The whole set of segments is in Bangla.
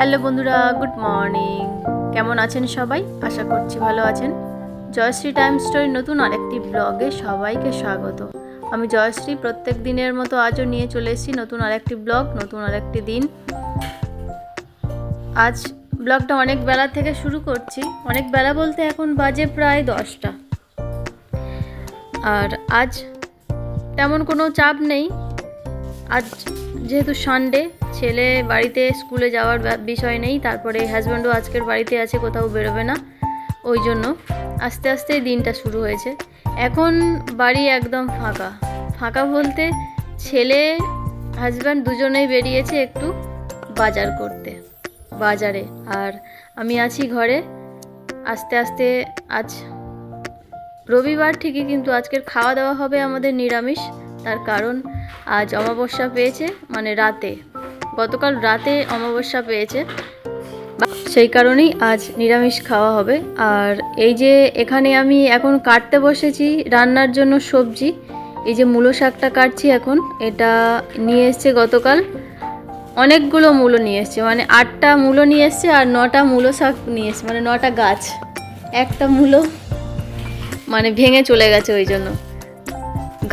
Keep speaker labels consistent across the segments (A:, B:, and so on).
A: হ্যালো বন্ধুরা, গুড মর্নিং। কেমন আছেন সবাই? আশা করছি ভালো আছেন। জয়শ্রী টাইম স্টোরির নতুন আরেকটি ব্লগে সবাইকে স্বাগত। আমি জয়শ্রী, প্রত্যেক দিনের মতো আজও নিয়ে চলে এসেছি নতুন আরেকটি ব্লগ, নতুন আরেকটি দিন। আজ ব্লগটা অনেক বেলা থেকে শুরু করছি। অনেক বেলা বলতে এখন বাজে প্রায় 10টা। আর আজ তেমন কোনো চাপ নেই। আজ যেহেতু সানডে, ছেলে বাড়িতে স্কুলে যাওয়ার বিষয় নেই, তারপরে হাজব্যান্ডও আজকের বাড়িতে আছে, কোথাও বেরোবে না, ওই জন্য আস্তে আস্তে দিনটা শুরু হয়েছে। এখন বাড়ি একদম ফাঁকা। ফাঁকা বলতে ছেলে হাজব্যান্ড দুজনেই বেরিয়েছে একটু বাজার করতে, বাজারে, আর আমি আছি ঘরে। আস্তে আস্তে আজ রবিবার ঠিকই, কিন্তু আজকের খাওয়া দাওয়া হবে আমাদের নিরামিষ। তার কারণ আজ অমাবস্যা পেয়েছে, মানে রাতে, গতকাল রাতে অমাবস্যা পেয়েছে, সেই কারণেই আজ নিরামিষ খাওয়া হবে। আর এই যে এখানে আমি এখন কাটতে বসেছি রান্নার জন্য সবজি। এই যে মূলো শাকটা কাটছি এখন, এটা নিয়ে এসছে গতকাল, অনেকগুলো মূলো নিয়ে এসছে, মানে 8টা মূলো নিয়ে এসছে আর 9টা মূলো শাক নিয়ে এসছে, মানে 9টা গাছ, একটা মূলো মানে ভেঙে চলে গেছে, ওই জন্য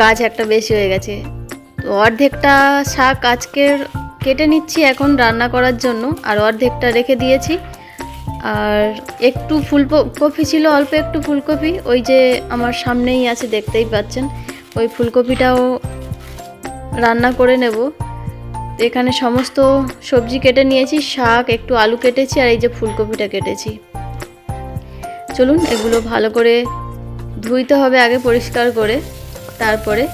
A: গাছ একটা বেশি হয়ে গেছে। তো অর্ধেকটা শাক আজকের কেটে নিচ্ছি এখন রান্না করার জন্য, আর অর্ধেকটা রেখে দিয়েছি। আর একটু ফুলকপি ছিল, অল্প একটু ফুলকপি, ওই যে আমার সামনেই আছে, দেখতেই পাচ্ছেন, ওই ফুলকপিটাও রান্না করে নেব। এখানে সমস্ত সবজি কেটে নিয়েছি, শাক, একটু আলু কেটেছি, আর এই যে ফুলকপিটা কেটেছি। চলুন এগুলো ভালো করে ধুইতে হবে আগে, পরিষ্কার করে, তারপরে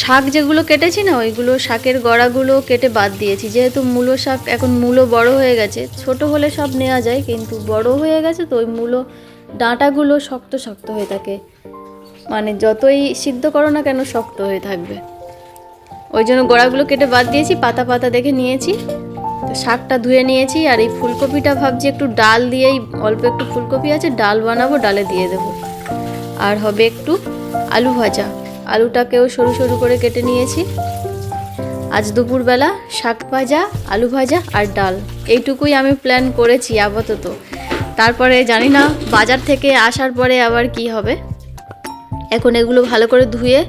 A: শাক যেগুলো কেটেছি না, ওইগুলো শাকের গড়াগুলো কেটে বাদ দিয়েছি, যেহেতু মূলো শাক এখন মূলো বড় হয়ে গেছে। ছোট হলে সব নেওয়া যায়, কিন্তু বড় হয়ে গেছে তো ওই মূলো ডাঁটাগুলো শক্ত শক্ত হয়ে থাকে, মানে যতই সিদ্ধ করো না কেন শক্ত হয়ে থাকবে, ওই জন্য গোড়াগুলো কেটে বাদ দিয়েছি, পাতা পাতা দেখে নিয়েছি। তো শাকটা ধুয়ে নিয়েছি, আর এই ফুলকপিটা ভাবছি একটু ডাল দিয়েই, অল্প একটু ফুলকপি আছে, ডাল বানাবো, ডালে দিয়ে দেবো। আর হবে একটু আলু ভাজা, আলুটাকেও সরু সরু করে কেটে নিয়েছি। আজ দুপুরবেলা শাক ভাজা, আলু ভাজা আর ডাল, এইটুকুই আমি প্ল্যান করেছি আপাতত। তারপরে জানি না বাজার থেকে আসার পরে আবার কি হবে। এখন এগুলো ভালো করে ধুয়ে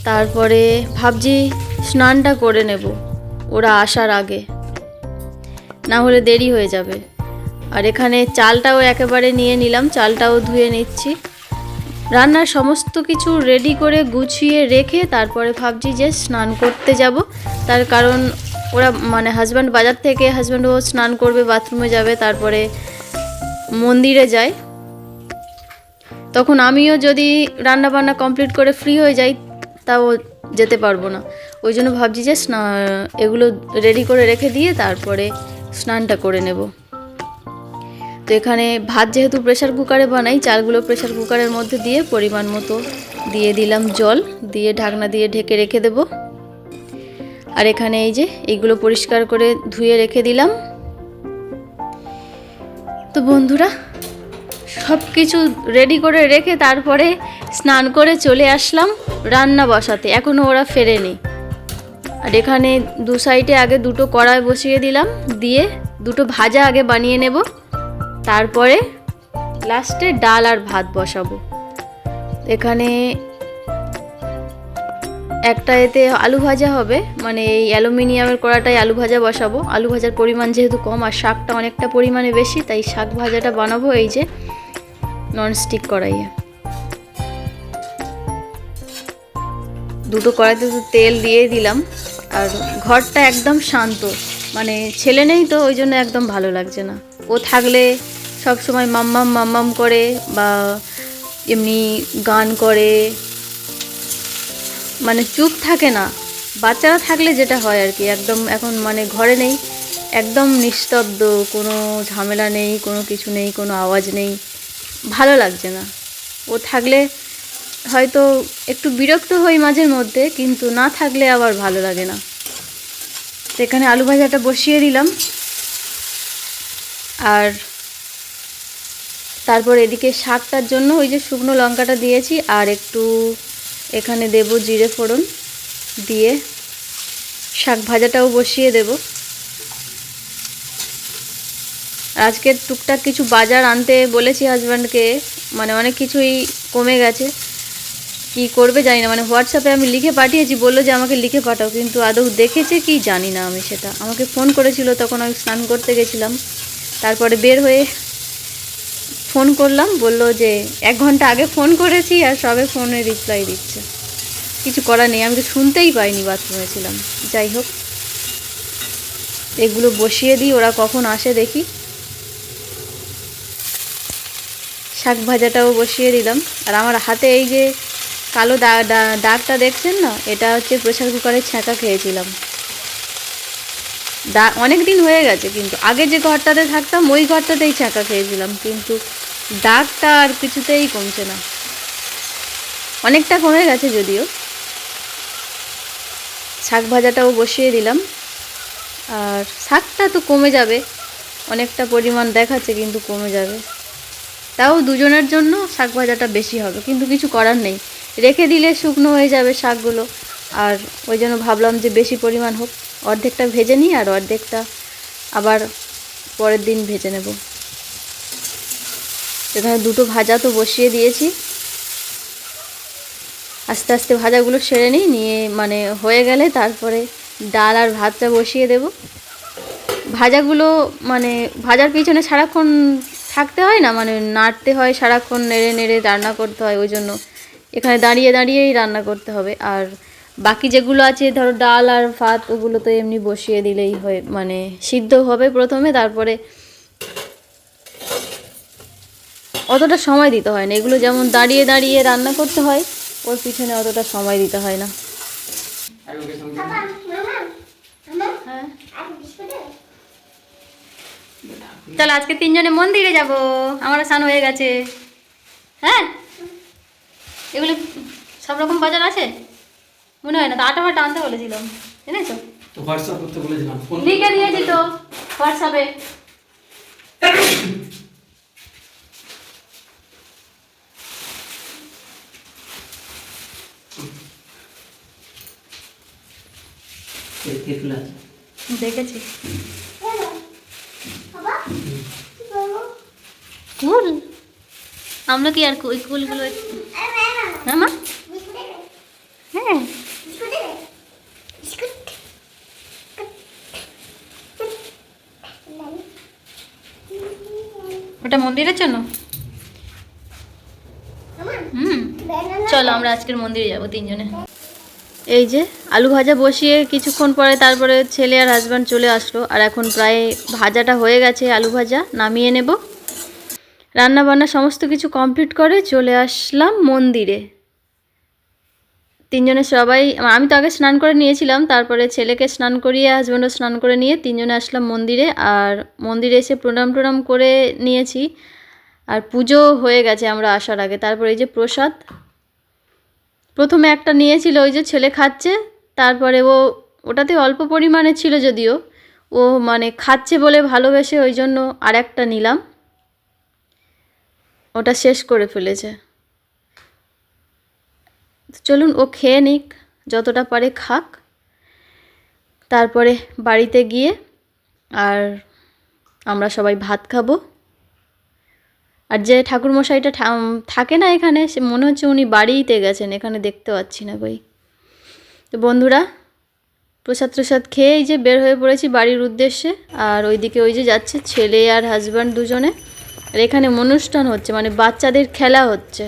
A: তারপরে ভাবছি স্নানটা করে নেব ওরা আসার আগে, না হলে দেরি হয়ে যাবে। আর এখানে চালটাও একেবারে নিয়ে নিলাম, চালটাও ধুয়ে নিচ্ছি। রান্নার সমস্ত কিছু রেডি করে গুছিয়ে রেখে তারপরে ভাবছি যে স্নান করতে যাব। তার কারণ ওরা, মানে হাজব্যান্ড বাজার থেকে, হাজব্যান্ডও স্নান করবে, বাথরুমে যাবে, তারপরে মন্দিরে যায়। তখন আমিও যদি রান্না বান্না কমপ্লিট করে ফ্রি হয়ে যাই, তাও যেতে পারবো না। ওই জন্য ভাবছি যে এগুলো রেডি করে রেখে দিয়ে তারপরে স্নানটা করে নেব। তো এখানে ভাত যেহেতু প্রেশার কুকারে বানাই, চালগুলো প্রেশার কুকারের মধ্যে দিয়ে পরিমাণ মতো দিয়ে দিলাম জল, দিয়ে ঢাকনা দিয়ে ঢেকে রেখে দেব। আর এখানে এই যে এইগুলো পরিষ্কার করে ধুয়ে রেখে দিলাম। তো বন্ধুরা, সব কিছু রেডি করে রেখে তারপরে স্নান করে চলে আসলাম রান্না বসাতে, এখনও ওরা ফেরেনি। আর এখানে দু সাইডে আগে দুটো কড়াই বসিয়ে দিলাম, দিয়ে দুটো ভাজা আগে বানিয়ে নেব, তারপরে লাস্টে ডাল আর ভাত বসাবো। এখানে একটা এতে আলু ভাজা হবে, মানে এই অ্যালুমিনিয়ামের কড়াটায় আলু ভাজা বসাবো। আলু ভাজার পরিমাণ যেহেতু কম আর শাকটা অনেকটা পরিমাণে বেশি, তাই শাক ভাজাটা বানাবো এই যে ননস্টিক কড়াইয়ে। দুটো কড়াইতে তেল দিয়ে দিলাম। আর ঘরটা একদম শান্ত, মানে ছেলে নেই তো ওই জন্য একদম ভালো লাগছে না। ও থাকলে সব সময় মাম্মাম মাম্মাম করে, বা এমনি গান করে, মানে চুপ থাকে না। বাচ্চারা থাকলে যেটা হয় আর কি, একদম এখন মানে ঘরে নেই, একদম নিস্তব্ধ, কোনো ঝামেলা নেই, কোনো কিছু নেই, কোনো আওয়াজ নেই, ভালো লাগছে না। ও থাকলে হয়তো একটু বিরক্ত হই মাঝের মধ্যে, কিন্তু না থাকলে আবার ভালো লাগে না। তো এখানে আলু ভাজাটা বসিয়ে দিলাম। আর তারপর এদিকে শাকটার জন্য ওই যে শুকনো লঙ্কাটা দিয়েছি, আর একটু এখানে দেব জিরে ফোড়ন, দিয়ে শাক ভাজাটাও বসিয়ে দেব। আর আজকে টুকটাক কিছু বাজার আনতে বলেছি হাজব্যান্ডকে, মানে অনেক কিছুই কমে গেছে, কি করবে জানি না। মানে হোয়াটসঅ্যাপে আমি লিখে পাঠিয়েছি, বললো যে আমাকে লিখে পাঠাও, কিন্তু আদৌ দেখেছে কি জানি না আমি সেটা। আমাকে ফোন করেছিল, তখন আমি স্নান করতে গেছিলাম, তারপরে বের হয়ে ফোন করলাম, বললো যে 1 ঘন্টা আগে ফোন করেছি আর সবে ফোনে রিপ্লাই দিচ্ছে। কিছু করার নেই, আমি তো শুনতেই পাইনি, বাথরুমে ছিলাম। যাই হোক, এগুলো বসিয়ে দিই, ওরা কখন আসে দেখি। শাক ভাজাটাও বসিয়ে দিলাম। আর আমার হাতে এই যে কালো দাগটা দেখছেন না, এটা হচ্ছে প্রেসার কুকারে ছ্যাঁকা খেয়েছিলাম। অনেক দিন হয়ে গেছে, কিন্তু আগে যে ঘরটাতে থাকতাম ওই ঘরটাতেই ছ্যাঁকা খেয়েছিলাম, কিন্তু দাগটা আর কিছুতেই কমছে না। অনেকটা কমে গেছে যদিও। শাক ভাজাটাও বসিয়ে দিলাম। আর শাকটা তো কমে যাবে, অনেকটা পরিমাণ দেখাচ্ছে কিন্তু কমে যাবে। তাও দুজনের জন্য শাক ভাজাটা বেশি হবে, কিন্তু কিছু করার নেই, রেখে দিলে শুকনো হয়ে যাবে শাকগুলো। আর ওই জন্য ভাবলাম যে বেশি পরিমাণ হোক, অর্ধেকটা ভেজে নিই আর অর্ধেকটা আবার পরের দিন ভেজে নেব। এখানে দুটো ভাজা তো বসিয়ে দিয়েছি, আস্তে আস্তে ভাজাগুলো সেরে নিয়ে মানে হয়ে গেলে তারপরে ডাল আর ভাতটা বসিয়ে দেব। ভাজাগুলো মানে ভাজার পিছনে সারাক্ষণ থাকতে হয় না, মানে নাড়তে হয় সারাক্ষণ, নেড়ে নেড়ে রান্না করতে হয়, ওই জন্য এখানে দাঁড়িয়ে দাঁড়িয়েই রান্না করতে হবে। আর বাকি যেগুলো আছে, ধরো ডাল আর ভাত, ওগুলো তো এমনি বসিয়ে দিলেই হয়, মানে সিদ্ধ হবে প্রথমে, তারপরে অতটা সময় দিতে হয় না। এগুলো যেমন দাঁড়িয়ে দাঁড়িয়ে রান্না করতে হয়, ওর পিছনে অতটা সময় দিতে হয় না। হ্যাঁ, চলো আজকে 3 জনে মন্দিরে যাব, আমার স্নান হয়ে গেছে। হ্যাঁ, এগুলো সব রকম বাজার আছে মনে হয় না, তো আটা ফাটা আনতে বলেছিলাম, জেনেছো?
B: হোয়াটসঅ্যাপ করতে বলেছিলাম,
A: লিখে দিয়েছি তো হোয়াটসঅ্যাপে। দেখেছি ফুল, আমরা কি আর ওই ফুলগুলো, হ্যাঁ মা, হ্যাঁ ওটা মন্দিরের জন্য। চলো আমরা আজকের মন্দিরে যাবো 3 জনে। এই যে আলু ভাজা বসিয়ে কিছুক্ষণ পরে তারপরে ছেলে আর হাজব্যান্ড চলে আসলো, আর এখন প্রায় ভাজাটা হয়ে গেছে, আলু ভাজা নামিয়ে নেব। রান্না বান্না সমস্ত কিছু কমপ্লিট করে চলে আসলাম মন্দিরে। 3 জনে সবাই, আমি তো আগে স্নান করে নিয়েছিলাম, তারপরে ছেলেকে স্নান করিয়ে হাজব্যান্ডও স্নান করে নিয়ে 3 জনে আসলাম মন্দিরে। আর মন্দিরে এসে প্রণাম করে নিয়েছি, আর পুজো হয়ে গেছে আমরা আসার আগে। তারপরে এই যে প্রসাদ, প্রথমে একটা নিয়েছিল, ওই যে ছেলে খাচ্ছে, তারপরে ওটাতে অল্প পরিমাণে ছিল যদিও, ও মানে খাচ্ছে বলে ভালোবেসে ওই জন্য আর একটা নিলাম, ওটা শেষ করে ফেলেছে। চলুন ও খেয়ে নিক, যতটা পারে খাক, তারপরে বাড়িতে গিয়ে আর আমরা সবাই ভাত খাবো। আর যে ঠাকুরমশাইটা থাকে না এখানে, সে মনে হচ্ছে উনি বাড়িতে গেছেন, এখানে দেখতে পাচ্ছি না কই। তো বন্ধুরা, প্রসাদ খেয়ে এই যে বের হয়ে পড়েছি বাড়ির উদ্দেশ্যে। আর ওইদিকে ওই যে যাচ্ছে ছেলে আর হাজব্যান্ড দুজনে। আর এখানে অনুষ্ঠান হচ্ছে, মানে বাচ্চাদের খেলা হচ্ছে,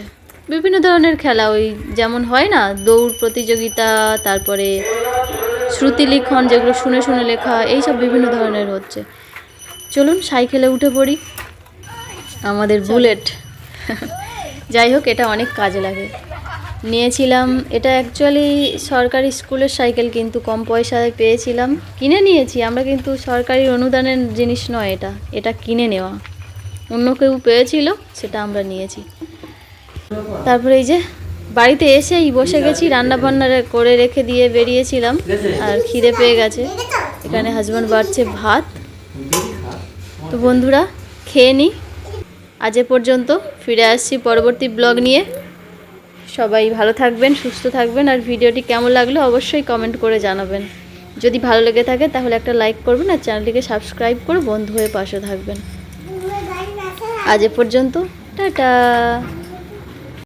A: বিভিন্ন ধরনের খেলা, ওই যেমন হয় না দৌড় প্রতিযোগিতা, তারপরে শ্রুতিলিখন যেগুলো শুনে শুনে লেখা, এইসব বিভিন্ন ধরনের হচ্ছে। চলুন সাইকেলে উঠে পড়ি, আমাদের বুলেট। যাই হোক, এটা অনেক কাজে লাগে। নিয়েছিলাম এটা অ্যাকচুয়ালি সরকারি স্কুলের সাইকেল, কিন্তু কম পয়সায় পেয়েছিলাম, কিনে নিয়েছি আমরা, কিন্তু সরকারি অনুদানের জিনিস নয়, এটা কিনে নেওয়া, অন্য কেউ পেয়েছিল সেটা আমরা নিয়েছি। তারপরে এই যে বাড়িতে এসেই বসে গেছি, রান্না বান্না করে রেখে দিয়ে বেরিয়েছিলাম, আর খিদে পেয়ে গেছে। এখানে হাজব্যান্ড বাড়ছে ভাত। তো বন্ধুরা, খেয়ে নিই। আজ এ পর্যন্ত, ফিরে আসছি পরবর্তী ব্লগ নিয়ে। সবাই ভালো থাকবেন, সুস্থ থাকবেন, আর ভিডিওটি কেমন লাগলো অবশ্যই কমেন্ট করে জানাবেন। যদি ভালো লেগে থাকে তাহলে একটা লাইক করবেন, আর চ্যানেলটিকে সাবস্ক্রাইব করে বন্ধু হয়ে পাশে থাকবেন। আজ এ পর্যন্ত, টাটা।